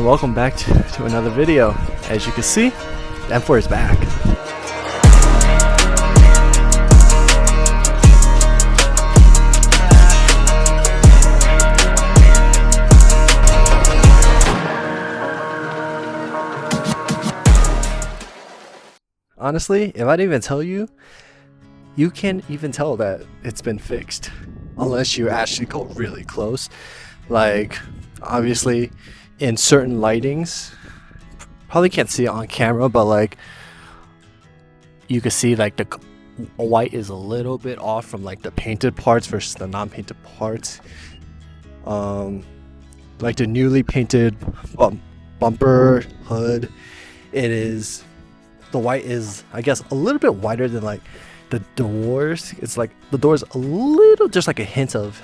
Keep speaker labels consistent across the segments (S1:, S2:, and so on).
S1: and welcome back to another video. As you can see, the M4 is back. Honestly, if I didn't even tell you, you can't even tell that it's been fixed unless you actually go really close. Like, obviously, in certain lightings, probably can't see it on camera, but like you can see like the white is a little bit off from like the painted parts versus the non-painted parts. Like the newly painted bumper hood, the white is, I guess, a little bit whiter than like the doors. It's like the doors a little, just like a hint of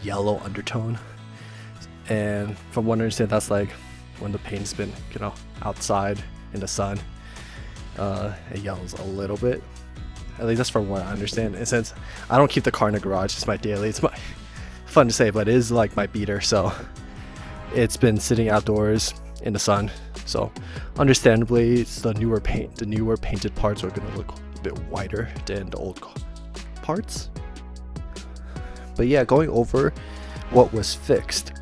S1: yellow undertone. And from what I understand, that's like when the paint's been, outside in the sun, it yellows a little bit. At least that's from what I understand. And since I don't keep the car in the garage, it's my daily. It's my fun to say, but it is like my beater. So it's been sitting outdoors in the sun. So understandably, it's the newer painted parts are gonna look a bit whiter than the old parts. But yeah, going over what was fixed.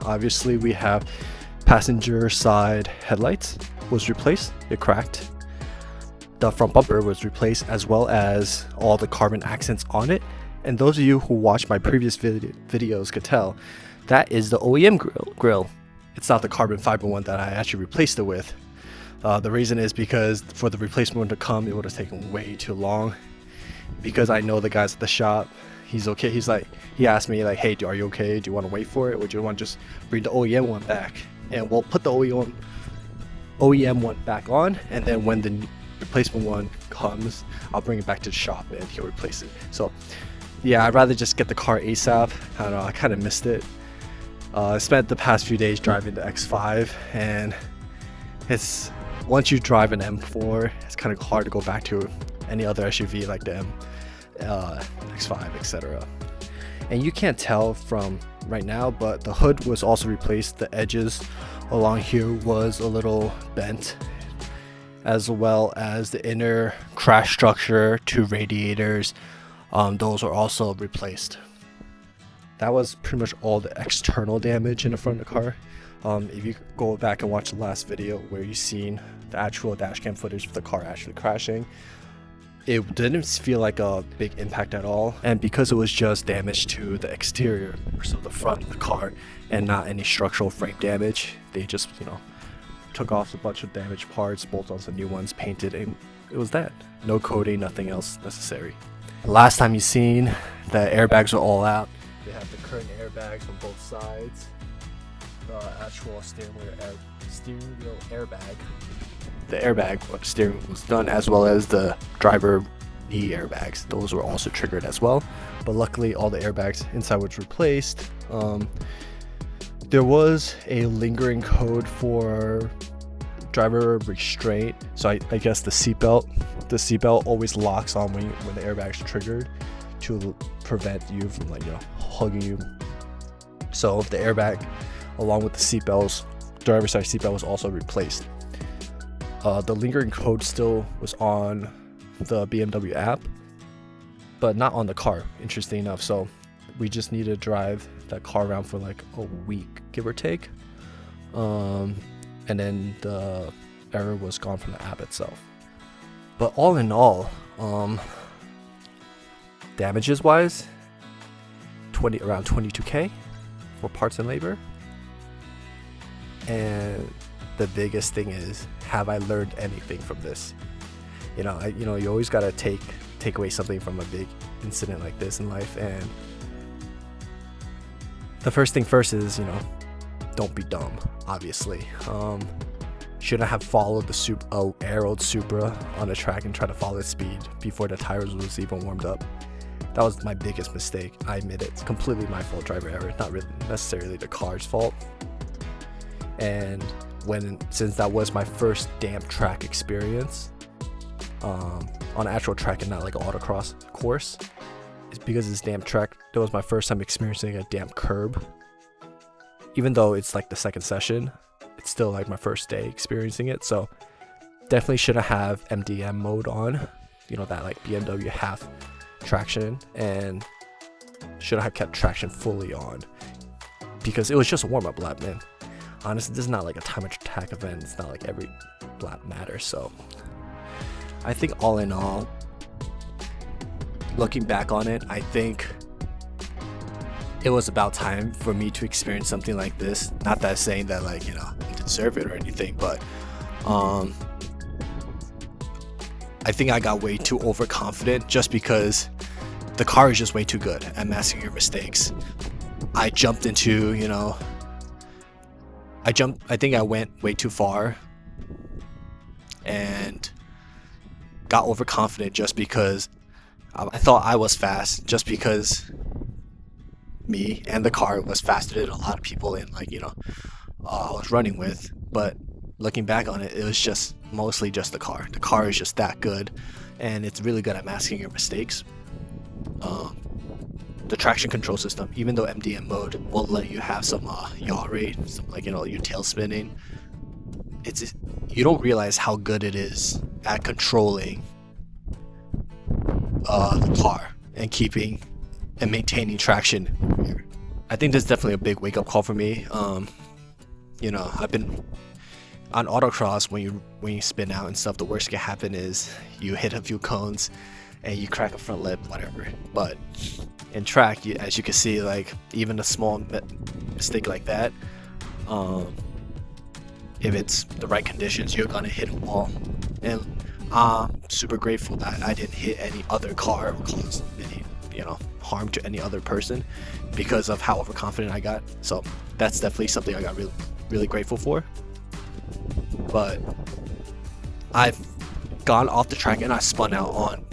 S1: Obviously, we have passenger side headlights was replaced. It cracked. The front bumper was replaced, as well as all the carbon accents on it. And those of you who watched my previous videos could tell that is the OEM grill. It's not the carbon fiber one that I actually replaced it with. The reason is because for the replacement one to come, it would have taken way too long. Because I know the guys at the shop. He's okay. He's like, he asked me like, hey, are you okay? Do you want to wait for it, or do you want to just bring the OEM one back? And we'll put the OEM one back on, and then when the replacement one comes, I'll bring it back to the shop and he'll replace it. So yeah, I'd rather just get the car ASAP. I don't know, I kind of missed it. I spent the past few days driving the X5, and it's, once you drive an M4, it's kind of hard to go back to any other SUV like the X5, etc. And you can't tell from right now, but the hood was also replaced. The edges along here was a little bent, as well as the inner crash structure, 2 radiators, those are also replaced. That was pretty much all the external damage in the front of the car. If you go back and watch the last video where you've seen the actual dash cam footage of the car actually crashing, it didn't feel like a big impact at all. And because it was just damage to the exterior, so the front of the car, and not any structural frame damage, they just, took off a bunch of damaged parts, bolted on some new ones, painted, and it was that. No coating, nothing else necessary. Last time you seen, the airbags were all out. They have the current airbags on both sides. The actual steering wheel airbag. The airbag steering was done, as well as the driver knee airbags. Those were also triggered as well. But luckily, all the airbags inside was replaced. There was a lingering code for driver restraint. So I guess the seatbelt always locks on when the airbag's triggered to prevent you from hugging you. So the airbag, along with the seatbelts, driver's side seatbelt, was also replaced. The lingering code still was on the BMW app, but not on the car, interesting enough. So we just need to drive that car around for like a week, give or take. And then the error was gone from the app itself. But all in all, damages wise, around 22K for parts and labor. And the biggest thing is, have I learned anything from this? You always gotta take away something from a big incident like this in life. And the first thing first is, don't be dumb. Obviously, shouldn't have followed the aeroed Supra on the track and try to follow its speed before the tires was even warmed up. That was my biggest mistake. I admit it. It's completely my fault, driver error, not really necessarily the car's fault. And since that was my first damp track experience on an actual track and not like an autocross course, it's because it's damp track. That was my first time experiencing a damp curb. Even though it's like the second session, it's still like my first day experiencing it, so definitely should have MDM mode on, you know, that like BMW half traction, and should have kept traction fully on, because it was just a warm-up lap, man. Honestly, this is not like a time attack event. It's not like every lap matters. So I think all in all, looking back on it, I think it was about time for me to experience something like this. Not that saying that like, you know, I deserve it or anything, but I think I got way too overconfident just because the car is just way too good at masking your mistakes. I jumped into, you know, I think I went way too far and got overconfident just because I thought I was fast, just because me and the car was faster than a lot of people in, like, you know, I was running with. But looking back on it, it was just mostly just the car. The car is just that good, and it's really good at masking your mistakes. The traction control system, even though MDM mode will let you have some yaw rate, some, like, you know, your tail spinning, it's, you don't realize how good it is at controlling the car and keeping and maintaining traction. I think that's definitely a big wake-up call for me. You know, I've been on autocross, when you spin out and stuff, the worst that can happen is you hit a few cones and you crack a front lip, whatever. But in track, as you can see, like, even a small mistake like that, if it's the right conditions, you're gonna hit a wall. And I'm super grateful that I didn't hit any other car or cause any, you know, harm to any other person because of how overconfident I got. So that's definitely something I got really, really grateful for. But I've gone off the track and I spun out on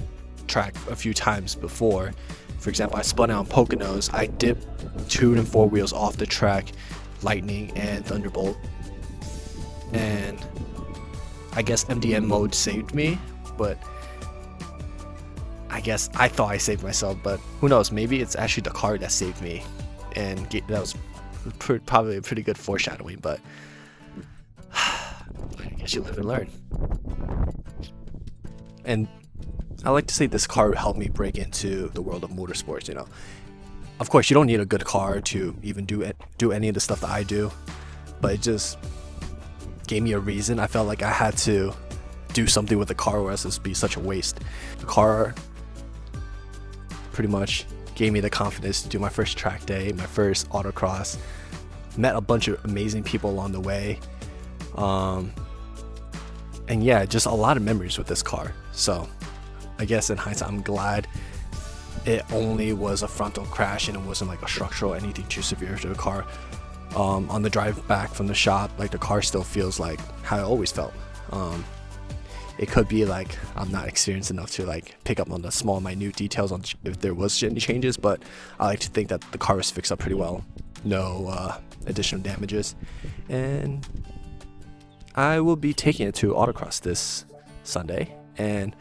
S1: track a few times before. For example, I spun out on Poconos. I dipped 2 and 4 wheels off the track, Lightning and Thunderbolt, and I guess MDM mode saved me. But I guess I thought I saved myself, but who knows, maybe it's actually the car that saved me, and that was probably a pretty good foreshadowing. But I guess you live and learn. And I like to say this car helped me break into the world of motorsports. You know, of course you don't need a good car to even do any of the stuff that I do, but it just gave me a reason. I felt like I had to do something with the car, or else it'd be such a waste. The car pretty much gave me the confidence to do my first track day, my first autocross. Met a bunch of amazing people along the way, and yeah, just a lot of memories with this car. So I guess in hindsight, I'm glad it only was a frontal crash and it wasn't like a structural, anything too severe to the car. On the drive back from the shop, like, the car still feels like how I always felt. It could be like I'm not experienced enough to like pick up on the small minute details on if there was any changes, but I like to think that the car was fixed up pretty well. No additional damages, and I will be taking it to Autocross this Sunday, and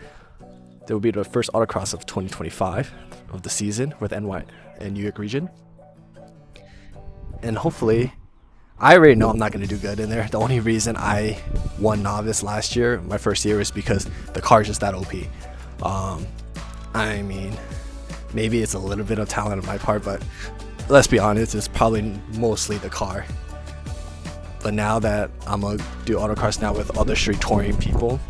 S1: there will be the first Autocross of 2025 of the season with NY and New York region. And hopefully, I already know I'm not going to do good in there. The only reason I won novice last year, my first year, is because the car is just that OP. I mean, maybe it's a little bit of talent on my part, but let's be honest, it's probably mostly the car. But now that I'm going to do autocross now with other street touring people,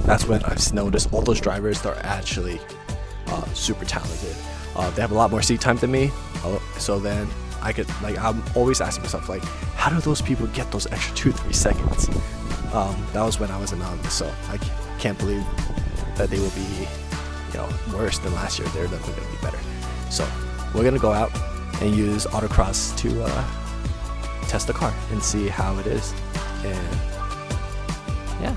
S1: that's when I've noticed all those drivers that are actually super talented. They have a lot more seat time than me, so then I could, like, I'm always asking myself, like, how do those people get those extra 2-3 seconds? That was when I was a novice, so I can't believe that they will be, you know, worse than last year. They're definitely going to be better. So we're going to go out and use autocross to test the car and see how it is. And yeah.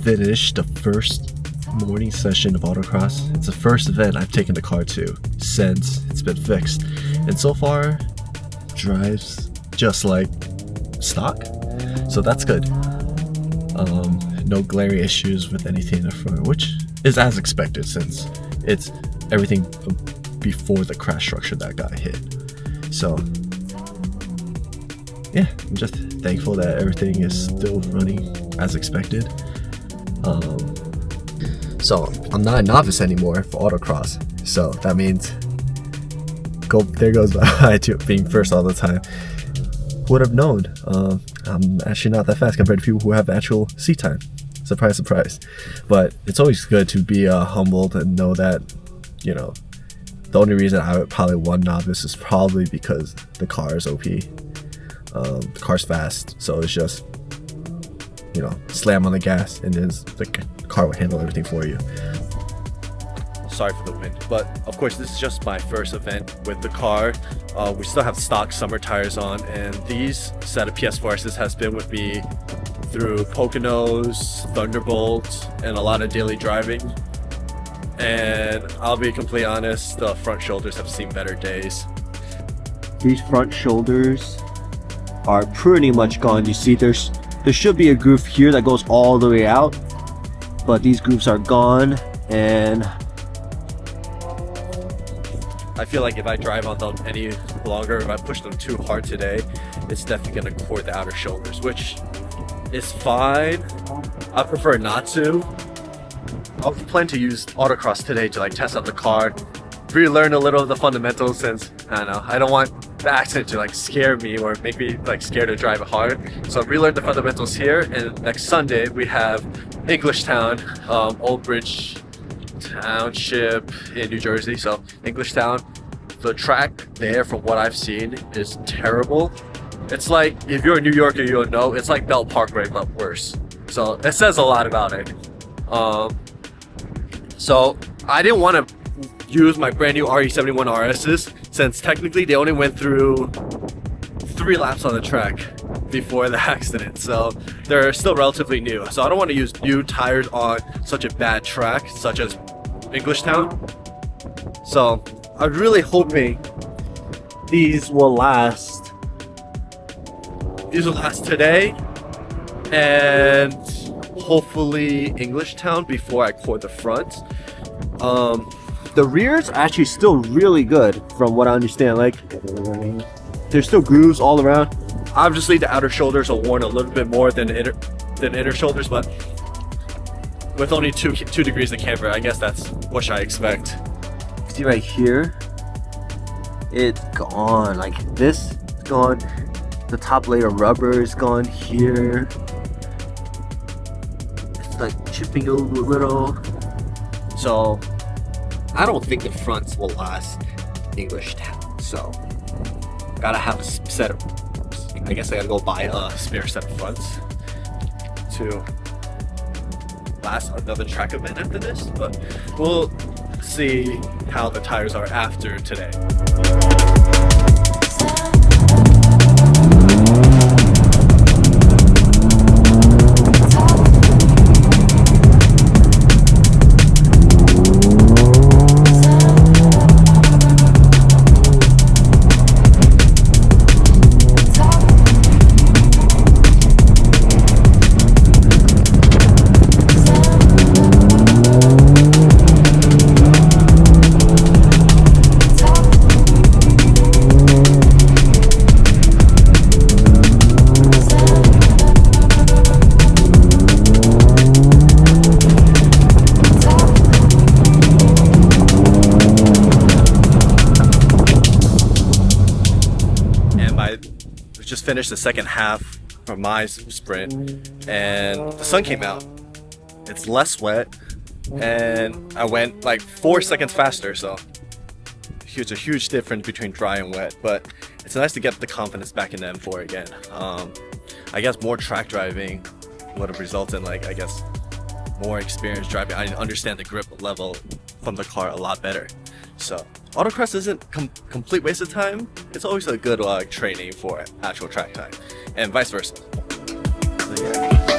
S1: finished the first morning session of Autocross. It's the first event I've taken the car to since it's been fixed, and so far drives just like stock, so that's good. No glaring issues with anything in the front, which is as expected since it's everything before the crash structure that got hit. So yeah, I'm just thankful that everything is still running as expected. So I'm not a novice anymore for Autocross, so that means there goes my to being first all the time. Would have known. I'm actually not that fast compared to people who have actual seat time. Surprise, surprise. But it's always good to be humbled and know that, you know, the only reason I would probably won novice is probably because the car is OP. The car's fast, so it's just, you know, slam on the gas and then the car will handle everything for you. Sorry for the wind, but of course this is just my first event with the car. We still have stock summer tires on, and these set of PS4s has been with me through Poconos, Thunderbolt, and a lot of daily driving. And I'll be completely honest, the front shoulders have seen better days.
S2: These front shoulders are pretty much gone. You see there should be a groove here that goes all the way out, but these grooves are gone, and
S1: I feel like if I drive on them any longer, if I push them too hard today, it's definitely going to cord the outer shoulders, which is fine. I prefer not to. I'll plan to use Autocross today to like test out the car, relearn a little of the fundamentals, since I don't want the accident to like scare me or make me like scared to drive it hard. So relearn the fundamentals here, and next Sunday we have Englishtown, Old Bridge Township in New Jersey. So Englishtown, the track there from what I've seen is terrible. It's like, if you're a New Yorker, you'll know, it's like Belt Parkway but worse. So it says a lot about it. So I didn't want to use my brand new RE71 RSs, since technically they only went through 3 laps on the track before the accident, so they're still relatively new. So I don't want to use new tires on such a bad track such as Englishtown. So I'm really hoping these will last today, and hopefully Englishtown before I cord the front.
S2: the rears are actually still really good from what I understand. Like, there's still grooves all around.
S1: Obviously the outer shoulders are worn a little bit more than inner shoulders, but with only two degrees of camber, I guess that's what I expect.
S2: See right here, it's gone. Like this, it's gone. The top layer of rubber is gone here. It's like chipping a little. So I don't think the fronts will last Englishtown. So gotta have a set of, I guess I gotta go buy a spare set of fronts to last another track event after this, but we'll see how the tires are after today. Just finished the second half of my sprint and the sun came out. It's less wet and I went like 4 seconds faster, so a huge difference between dry and wet, but it's nice to get the confidence back in the M4 again. I guess more track driving would have resulted in, like, I guess more experience driving. I understand the grip level from the car a lot better. So Autocross isn't complete waste of time. It's always a good training for actual track time, and vice versa. So, yeah.